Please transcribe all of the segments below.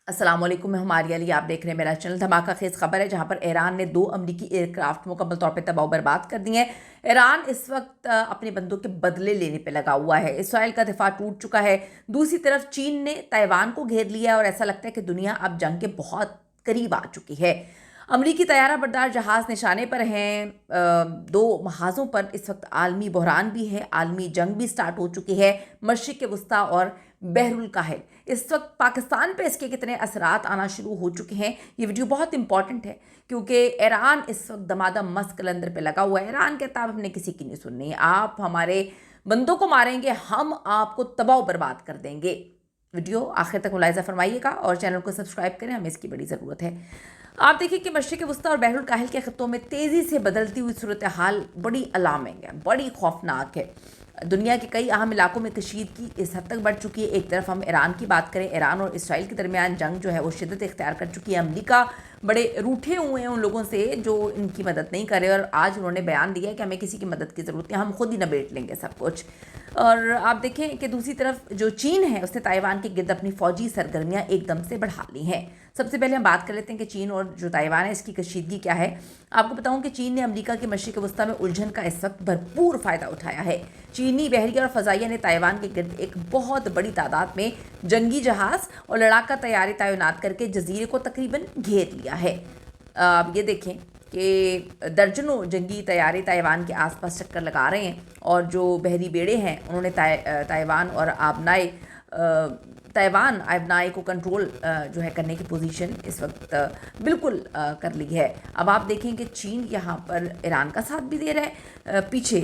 السلام علیکم، میں ہماری علی، آپ دیکھ رہے ہیں میرا چینل۔ دھماکہ خیز خبر ہے جہاں پر ایران نے 2 امریکی ایئر کرافٹ مکمل طور پہ تباہ و برباد کر دی ہیں۔ ایران اس وقت اپنے بندوں کے بدلے لینے پہ لگا ہوا ہے۔ اسرائیل کا دفاع ٹوٹ چکا ہے، دوسری طرف چین نے تائیوان کو گھیر لیا ہے اور ایسا لگتا ہے کہ دنیا اب جنگ کے بہت قریب آ چکی ہے۔ امریکی طیارہ بردار جہاز نشانے پر ہیں۔ 2 محاذوں پر اس وقت عالمی بحران بھی ہے، عالمی جنگ بھی سٹارٹ ہو چکی ہے، مشرق وسطیٰ اور بحر الکاہل۔ اس وقت پاکستان پہ اس کے کتنے اثرات آنا شروع ہو چکے ہیں، یہ ویڈیو بہت امپورٹنٹ ہے کیونکہ ایران اس وقت دمادم مست قلندر پہ لگا ہوا ہے۔ ایران کہتا ہے ہم نے کسی کی نہیں سننی، آپ ہمارے بندوں کو ماریں گے، ہم آپ کو تباہ و برباد کر دیں گے۔ ویڈیو آخر تک ملاحظہ فرمائیے گا اور چینل کو سبسکرائب کریں، ہمیں اس کی بڑی ضرورت ہے۔ آپ دیکھیں کہ مشرق وسطیٰ اور بحر الکاہل کے خطوں میں تیزی سے بدلتی ہوئی صورتحال بڑی الارمنگ ہے، بڑی خوفناک ہے۔ دنیا کے کئی اہم علاقوں میں کشیدگی اس حد تک بڑھ چکی ہے۔ ایک طرف ہم ایران کی بات کریں، ایران اور اسرائیل کے درمیان جنگ جو ہے وہ شدت اختیار کر چکی ہے۔ امریکہ بڑے روٹھے ہوئے ہیں ان لوگوں سے جو ان کی مدد نہیں کر رہے، اور آج انہوں نے بیان دیا ہے کہ ہمیں کسی کی مدد کی ضرورت نہیں، ہم خود ہی نبیڑ لیں گے سب کچھ۔ اور آپ دیکھیں کہ دوسری طرف جو چین ہے اس نے تائیوان کے گرد اپنی فوجی سرگرمیاں ایک دم سے بڑھا لی ہیں۔ سب سے پہلے ہم بات کر لیتے ہیں کہ چین اور جو تائیوان ہے اس کی کشیدگی کیا ہے۔ آپ کو بتاؤں کہ چین نے امریکہ کے مشرق وسطیٰ میں الجھن کا اس وقت بھرپور فائدہ اٹھایا ہے۔ چینی بحریہ اور فضائیہ نے تائیوان کے گرد ایک بہت بڑی تعداد میں جنگی جہاز اور لڑاکا طیارے تعینات کر کے جزیرے کو تقریباً گھیر لیا ہے۔ آپ یہ دیکھیں کہ درجنوں جنگی طیارے تائیوان کے آس پاس چکر لگا رہے ہیں، اور جو بحری بیڑے ہیں انہوں نے تائیوان اور آبنائے کو کنٹرول جو ہے کرنے کی پوزیشن اس وقت بالکل کر لی ہے۔ اب آپ دیکھیں کہ چین یہاں پر ایران کا ساتھ بھی دے رہا ہے، پیچھے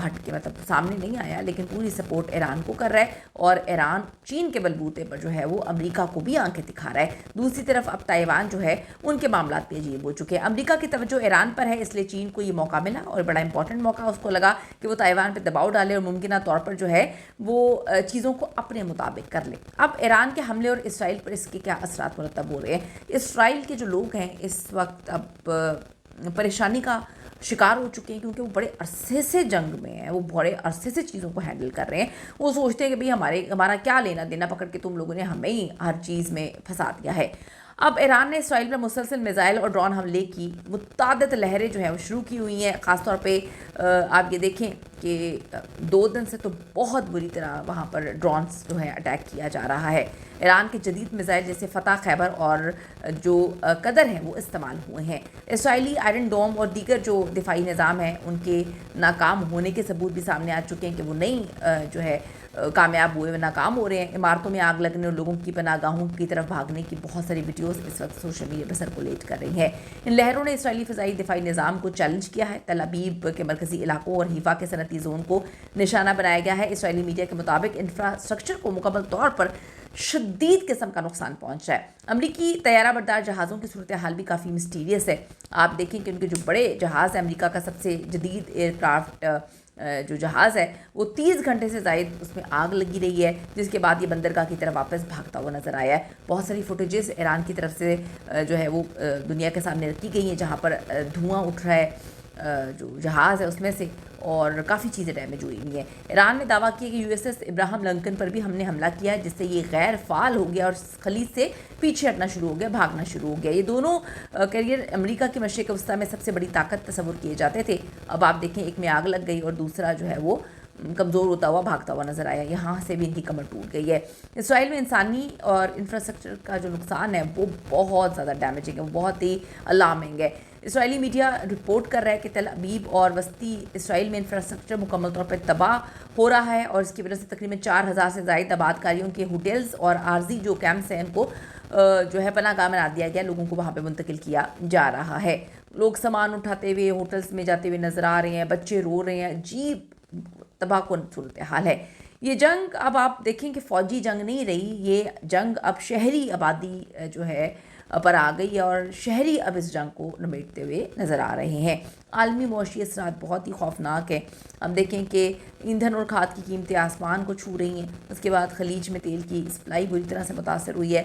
ہٹ کے، مطلب سامنے نہیں آیا لیکن پوری سپورٹ ایران کو کر رہا ہے، اور ایران چین کے بلبوتے پر جو ہے وہ امریکہ کو بھی آنکھیں دکھا رہا ہے۔ دوسری طرف اب تائیوان جو ہے ان کے معاملات بھی عجیب ہو چکے ہیں۔ امریکہ کی توجہ ایران پر ہے، اس لیے چین کو یہ موقع ملا اور بڑا امپورٹنٹ موقع اس کو لگا کہ وہ تائیوان پہ دباؤ ڈالے اور ممکنہ طور پر جو ہے وہ چیزوں کو اپنے مطابق کر لے۔ اب ایران کے حملے اور اسرائیل پر اس کے کیا اثرات مرتب ہو رہے ہیں۔ اسرائیل کے جو لوگ ہیں اس وقت اب پریشانی کا شکار ہو چکے ہیں کیونکہ وہ بڑے عرصے سے جنگ میں ہیں، وہ بڑے عرصے سے چیزوں کو ہینڈل کر رہے ہیں۔ وہ سوچتے ہیں کہ بھئی ہمارا کیا لینا دینا، پکڑ کے تم لوگوں نے ہمیں ہی ہر چیز میں پھنسا دیا ہے۔ اب ایران نے اسرائیل پر مسلسل میزائل اور ڈرون حملے کی متعدد لہریں جو ہیں وہ شروع کی ہوئی ہیں۔ خاص طور پہ آپ یہ دیکھیں کہ 2 دن سے تو بہت بری طرح وہاں پر ڈرونز جو ہے اٹیک کیا جا رہا ہے۔ ایران کے جدید میزائل جیسے فتح، خیبر اور جو قدر ہیں وہ استعمال ہوئے ہیں۔ اسرائیلی آئرن ڈوم اور دیگر جو دفاعی نظام ہیں ان کے ناکام ہونے کے ثبوت بھی سامنے آ چکے ہیں کہ وہ نہیں جو ہے کامیاب ہوئے، ناکام ہو رہے ہیں۔ عمارتوں میں آگ لگنے اور لوگوں کی پناہ گاہوں کی طرف بھاگنے کی بہت ساری ویڈیوز اس وقت سوشل میڈیا پر سرکولیٹ کر رہی ہیں۔ ان لہروں نے اسرائیلی فضائی دفاعی نظام کو چیلنج کیا ہے۔ تل ابیب کے مرکزی علاقوں اور حیفا کے صنعتی زون کو نشانہ بنایا گیا ہے۔ اسرائیلی میڈیا کے مطابق انفراسٹرکچر کو مکمل طور پر شدید قسم کا نقصان پہنچا ہے۔ امریکی طیارہ بردار جہازوں کی صورتحال بھی کافی مسٹیریس ہے۔ آپ دیکھیں کہ ان کے جو بڑے جہاز ہیں، امریکہ کا سب سے جدید ایئر کرافٹ جو جہاز ہے وہ 30 گھنٹے سے زائد اس میں آگ لگی رہی ہے، جس کے بعد یہ بندرگاہ کی طرف واپس بھاگتا ہوا نظر آیا ہے۔ بہت ساری فوٹیجز ایران کی طرف سے جو ہے وہ دنیا کے سامنے رکھی گئی ہیں جہاں پر دھواں اٹھ رہا ہے جو جہاز ہے اس میں سے، اور کافی چیزیں ڈیمیج ہوئی ہوئی ہیں۔ ایران نے دعویٰ کیا کہ USS ابراہم لنکن پر بھی ہم نے حملہ کیا ہے، جس سے یہ غیر فعال ہو گیا اور خلیج سے پیچھے ہٹنا شروع ہو گیا، بھاگنا شروع ہو گیا۔ یہ دونوں کیریئر امریکہ کے مشرق وسطیٰ میں سب سے بڑی طاقت تصور کیے جاتے تھے۔ اب آپ دیکھیں ایک میں آگ لگ گئی اور دوسرا جو ہے وہ کمزور ہوتا ہوا بھاگتا ہوا نظر آیا، یہاں سے بھی ان کی کمر ٹوٹ گئی ہے۔ اسرائیل میں انسانی اور انفراسٹرکچر کا جو نقصان ہے وہ بہت زیادہ ڈیمیجنگ ہے، وہ بہت ہی الارمنگ ہے۔ اسرائیلی میڈیا رپورٹ کر رہا ہے کہ تل ابیب اور وسطی اسرائیل میں انفراسٹرکچر مکمل طور پر تباہ ہو رہا ہے، اور اس کی وجہ سے تقریباً 4000 سے زائد آبادکاریوں کے ہوٹلز اور عارضی جو کیمپس ہیں ان کو جو ہے پناہ گاہ بنا دیا گیا، لوگوں کو وہاں پہ منتقل کیا جا رہا ہے۔ لوگ سامان اٹھاتے ہوئے ہوٹلز میں جاتے ہوئے نظر آ رہے ہیں، بچے رو رہے ہیں، عجیب تباہ کن صورتحال ہے۔ یہ جنگ اب آپ دیکھیں کہ فوجی جنگ نہیں رہی، یہ جنگ اب شہری آبادی جو ہے پر آ گئی ہے، اور شہری اب اس جنگ کو نمیٹتے ہوئے نظر آ رہے ہیں۔ عالمی معاشی اثرات بہت ہی خوفناک ہیں۔ ہم دیکھیں کہ ایندھن اور کھاد کی قیمتیں آسمان کو چھو رہی ہیں، اس کے بعد خلیج میں تیل کی سپلائی بری طرح سے متاثر ہوئی ہے،